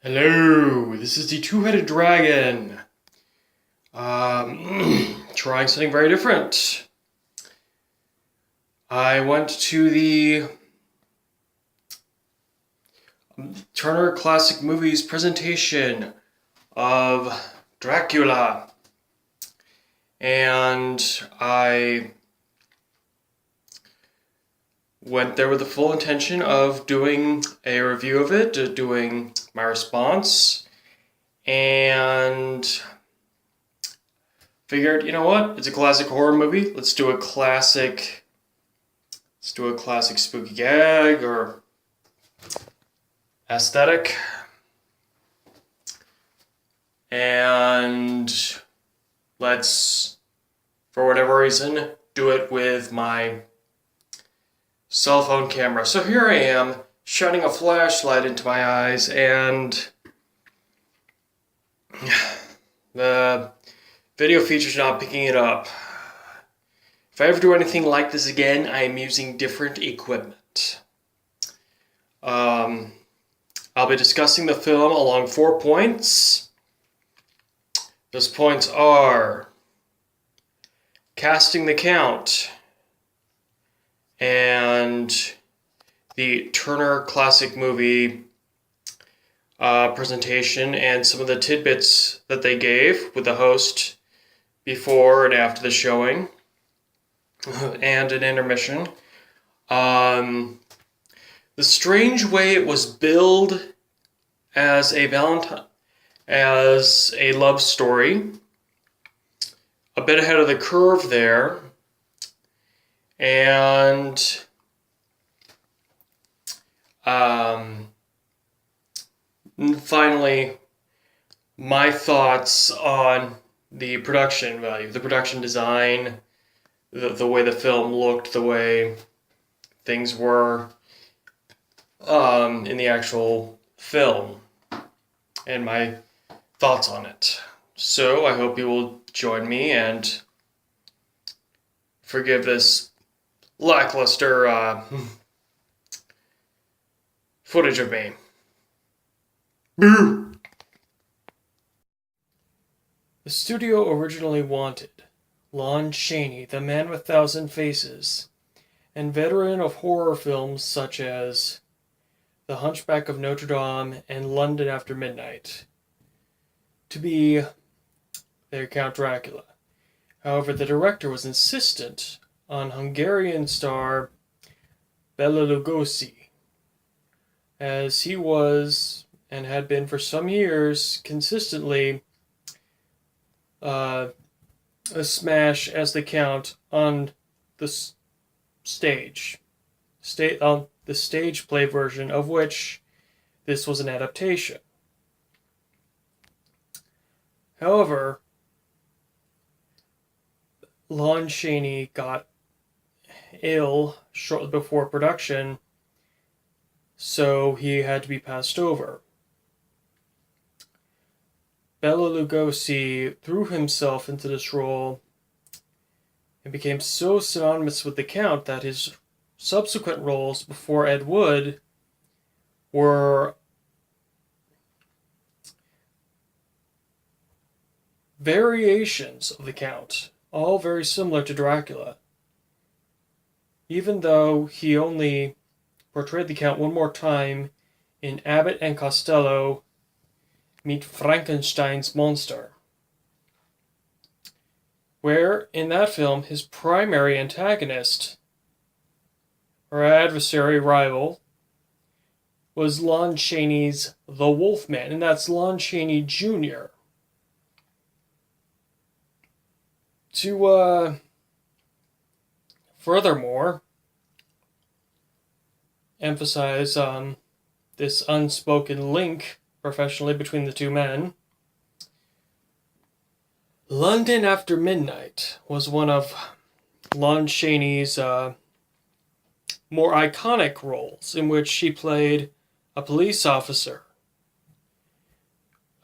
Hello, this is the two-headed dragon. Trying something very different. I went to the Turner Classic Movies presentation of Dracula, and I went there with the full intention of doing a review of it, doing my response, and figured, you know what? It's a classic horror movie. Let's do a classic spooky gag or aesthetic. And let's, for whatever reason, do it with my cell phone camera. So here I am, shining a flashlight into my eyes, and the video feature's not picking it up. If I ever do anything like this again, I am using different equipment. I'll be discussing the film along 4 points. Those points are casting the count and the Turner Classic Movie presentation and some of the tidbits that they gave with the host before and after the showing, and an intermission. The strange way it was billed as a love story, a bit ahead of the curve there, and finally, my thoughts on the production value, the production design, the way the film looked, the way things were in the actual film, and my thoughts on it. So I hope you will join me and forgive this lackluster footage of me. Boo! The studio originally wanted Lon Chaney, the man with 1,000 faces, and veteran of horror films such as The Hunchback of Notre Dame and London After Midnight, to be their Count Dracula. However, the director was insistent on Hungarian star Bela Lugosi, as he was and had been for some years consistently a smash as the Count on the stage play version of which this was an adaptation. However, Lon Chaney got ill shortly before production, so he had to be passed over. Bela Lugosi threw himself into this role and became so synonymous with the Count that his subsequent roles before Ed Wood were variations of the Count, all very similar to Dracula, even though he only portrayed the Count one more time in Abbott and Costello Meet Frankenstein's Monster, where, in that film, his primary antagonist, or adversary rival, was Lon Chaney's The Wolfman, and that's Lon Chaney Jr. To, furthermore, emphasize this unspoken link professionally between the two men, London After Midnight was one of Lon Chaney's more iconic roles, in which she played a police officer,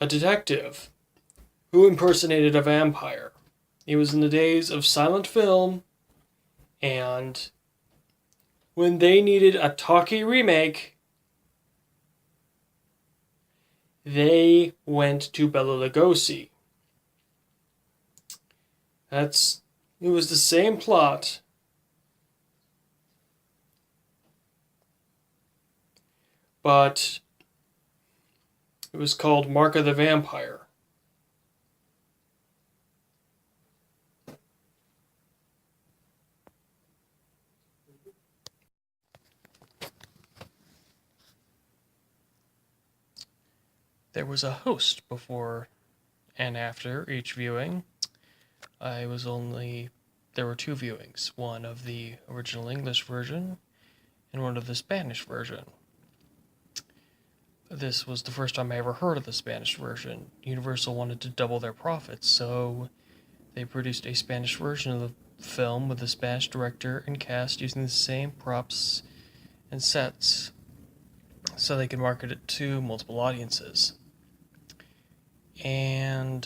a detective, who impersonated a vampire. It was in the days of silent film, and when they needed a talkie remake, They went to Bela Lugosi. It was the same plot, but it was called Mark of the Vampire. There was a host before and after each viewing. There were two viewings, one of the original English version and one of the Spanish version. This was the first time I ever heard of the Spanish version. Universal wanted to double their profits, so they produced a Spanish version of the film with a Spanish director and cast using the same props and sets so they could market it to multiple audiences. And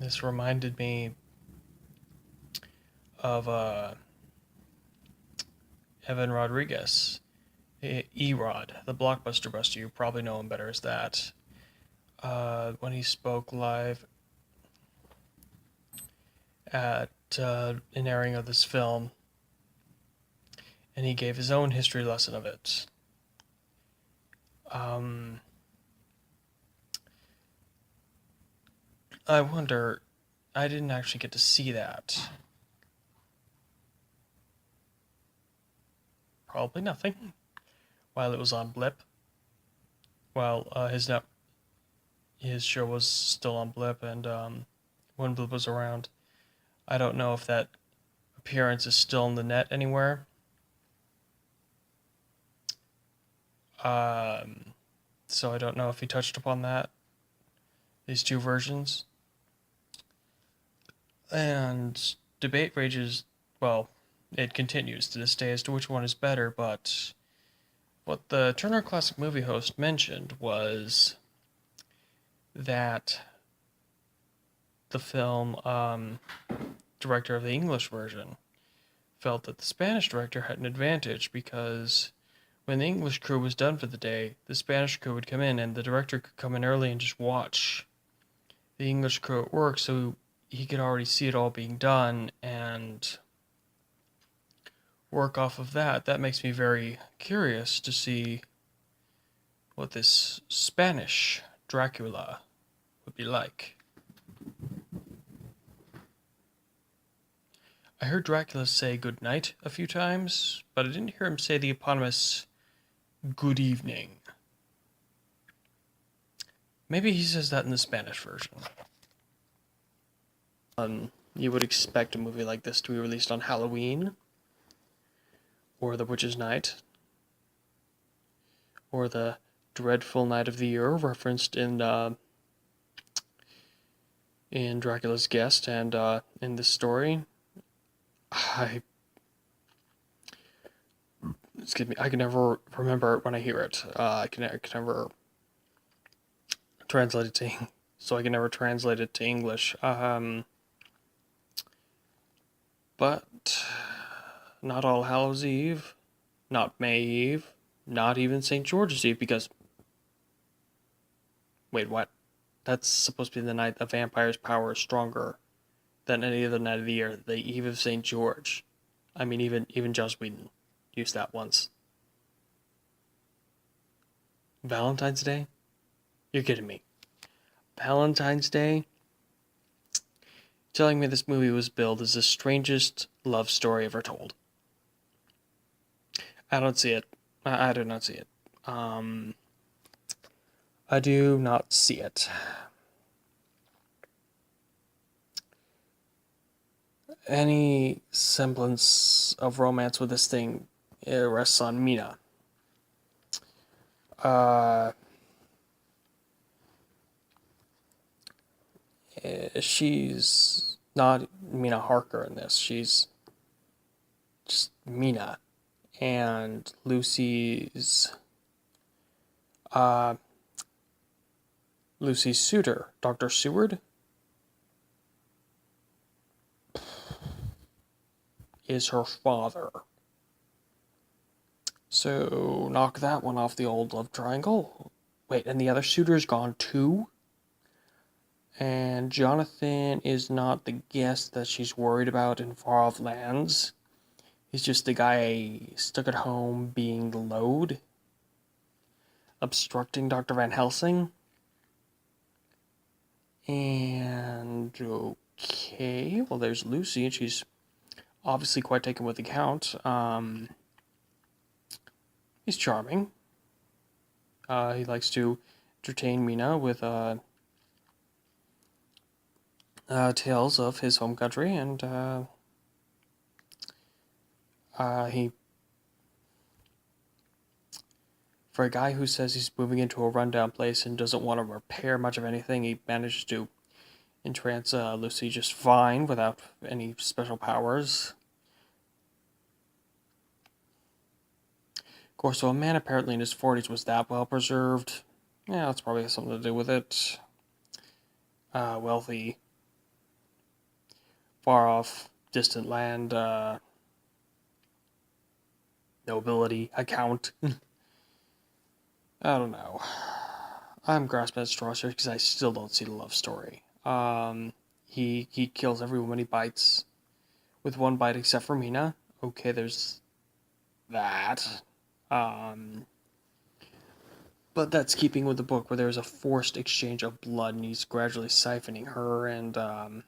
this reminded me of Evan Rodriguez, E-Rod, the Blockbuster Buster. You probably know him better as that. When he spoke live at an airing of this film, and he gave his own history lesson of it. I wonder, I didn't actually get to see that. Probably nothing. While it was on Blip. While his show was still on Blip, and when Blip was around. I don't know if that appearance is still in the net anywhere. So I don't know if he touched upon that. These two versions. And debate rages, well, it continues to this day as to which one is better, but what the Turner Classic Movie host mentioned was that the film director of the English version felt that the Spanish director had an advantage because when the English crew was done for the day, the Spanish crew would come in and the director could come in early and just watch the English crew at work so he could already see it all being done and work off of that. That makes me very curious to see what this Spanish Dracula would be like. I heard Dracula say good night a few times, but I didn't hear him say the eponymous good evening. Maybe he says that in the Spanish version. You would expect a movie like this to be released on Halloween, or The Witch's Night, or the dreadful night of the year referenced in Dracula's Guest and in this story. I can never remember it when I hear it. I can never translate it so I can never translate it to English. But not All Hallows Eve, not May Eve, not even St. George's Eve, because wait, what? That's supposed to be the night the vampire's power is stronger than any other night of the year, the Eve of St. George. I mean, even Joss Whedon used that once. Valentine's Day? You're kidding me. Valentine's Day? Telling me this movie was billed as the strangest love story ever told. I don't see it. I do not see it. I do not see it. Any semblance of romance with this thing rests on Mina. She's not Mina Harker in this. She's just Mina. And Lucy's suitor, Dr. Seward, is her father. So knock that one off the old love triangle. Wait, and the other suitor's gone too? And Jonathan is not the guest that she's worried about in far off lands. He's just the guy stuck at home being low, obstructing Dr. Van Helsing. And okay, well, there's Lucy, and she's obviously quite taken with the Count. He's charming. He likes to entertain Mina with tales of his home country, and he, for a guy who says he's moving into a rundown place and doesn't want to repair much of anything, he manages to entrance Lucy just fine without any special powers. Of course, so a man apparently in his 40s was that well preserved. Yeah, that's probably something to do with it. Wealthy, far off, distant land, nobility, account. I don't know. I'm grasping at straws here because I still don't see the love story. He kills every woman he bites, with one bite except for Mina. Okay, there's that. But that's keeping with the book where there's a forced exchange of blood and he's gradually siphoning her, and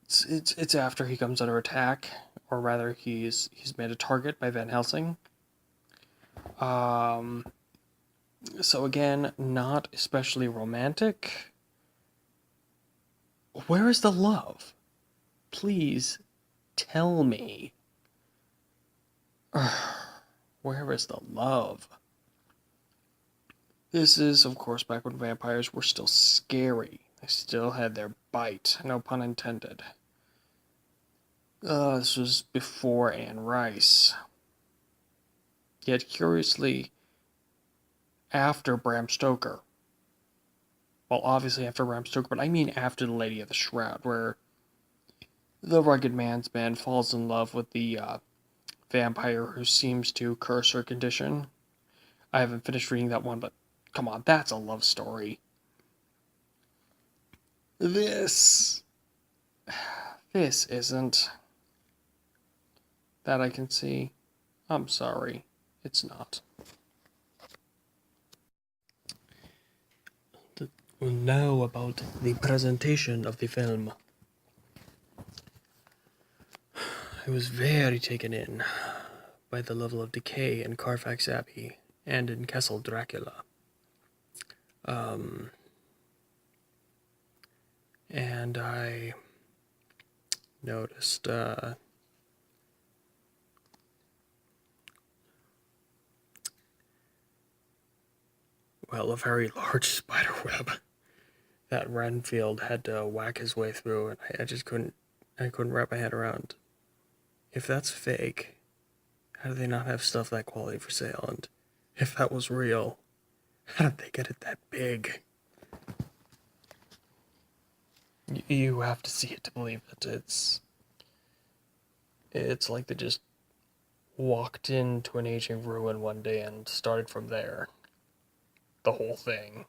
it's after he comes under attack, or rather he's made a target by Van Helsing. So again, not especially romantic. Where is the love? Please tell me. Where is the love? This is, of course, back when vampires were still scary. They still had their bite, no pun intended. This was before Anne Rice. Yet, curiously, after Bram Stoker. Well, obviously after Bram Stoker, but I mean after The Lady of the Shroud, where the rugged man's man falls in love with the vampire who seems to curse her condition. I haven't finished reading that one, but come on, that's a love story. This isn't. That I can see. I'm sorry. It's not. Now about the presentation of the film. I was very taken in by the level of decay in Carfax Abbey and in Castle Dracula. And I noticed a very large spider web that Renfield had to whack his way through, and I just couldn't wrap my head around. If that's fake, how do they not have stuff that quality for sale? And if that was real, how did they get it that big? You have to see it to believe it. It's like they just walked into an aging ruin one day and started from there. The whole thing.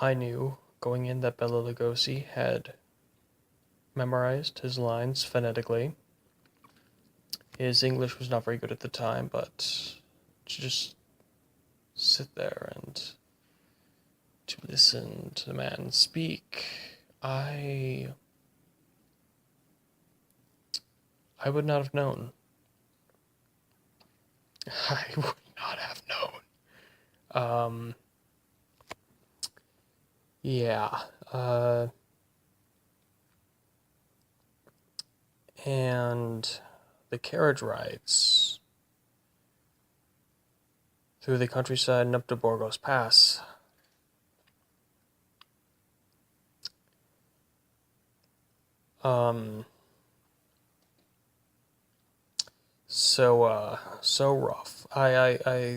I knew going in that Bela Lugosi had memorized his lines phonetically. His English was not very good at the time, but to just sit there and to listen to the man speak, I would not have known. I would not have known. Yeah. And the carriage rides through the countryside and up to Burgos Pass. So rough. I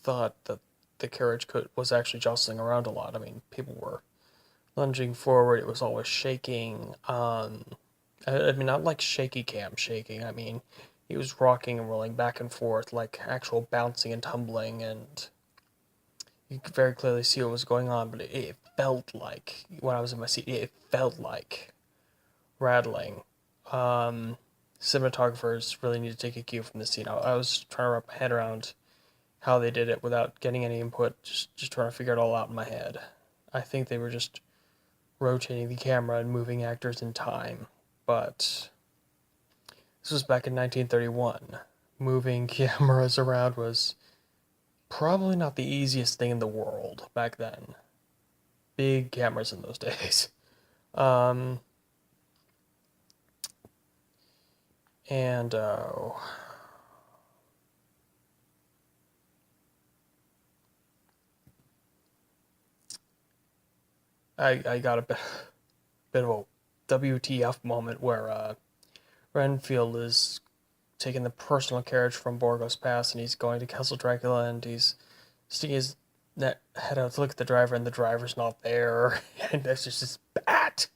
thought that the carriage was actually jostling around a lot. I mean, people were lunging forward. It was always shaking. I mean, not like shaky cam shaking. I mean, he was rocking and rolling back and forth, like actual bouncing and tumbling, and you could very clearly see what was going on. But it felt like, when I was in my seat, it felt like rattling. Um, Cinematographers really need to take a cue from this scene. I was trying to wrap my head around how they did it without getting any input, just trying to figure it all out in my head. I think they were just rotating the camera and moving actors in time, but this was back in 1931. Moving cameras around was probably not the easiest thing in the world back then. Big cameras in those days. Um, and I got a bit of a WTF moment where Renfield is taking the personal carriage from Borgos Pass and he's going to Castle Dracula and he's sticking his head out to look at the driver and the driver's not there and there's just this bat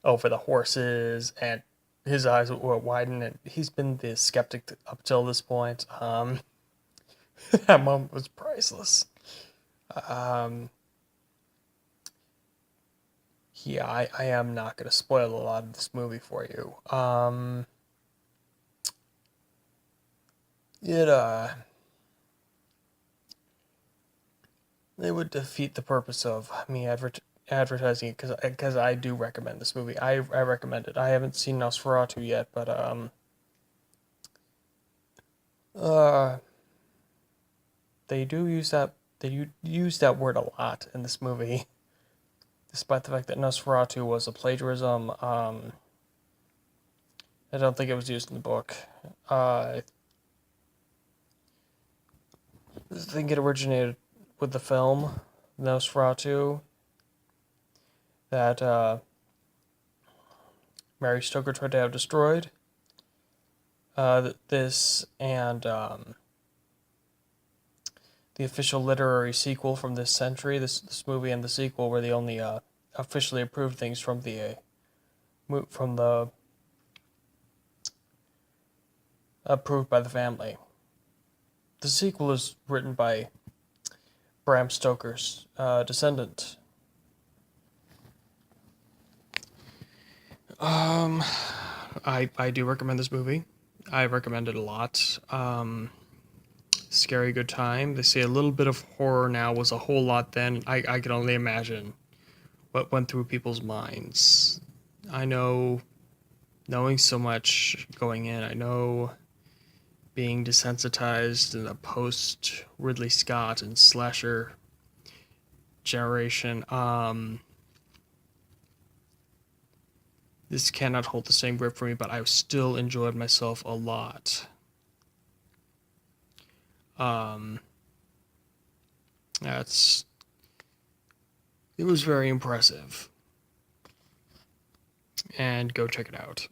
over the horses and his eyes widen and he's been the skeptic up till this point. That moment was priceless. Um, yeah, I am not going to spoil a lot of this movie for you. It it would defeat the purpose of me advertising it because I do recommend this movie. I recommend it. I haven't seen Nosferatu yet, but uh they do use that word a lot in this movie, despite the fact that Nosferatu was a plagiarism. I don't think it was used in the book. I think it originated with the film Nosferatu that Mary Stoker tried to have destroyed. This and the official literary sequel from this century, this movie and the sequel were the only officially approved things from the approved by the family. The sequel is written by Bram Stoker's descendant. I do recommend this movie. I recommend it a lot. Scary good time. They say a little bit of horror now was a whole lot then. I can only imagine what went through people's minds. I know, knowing so much going in, I know being desensitized in the post Ridley Scott and slasher generation, this cannot hold the same grip for me, but I still enjoyed myself a lot. That's it was very impressive. And go check it out.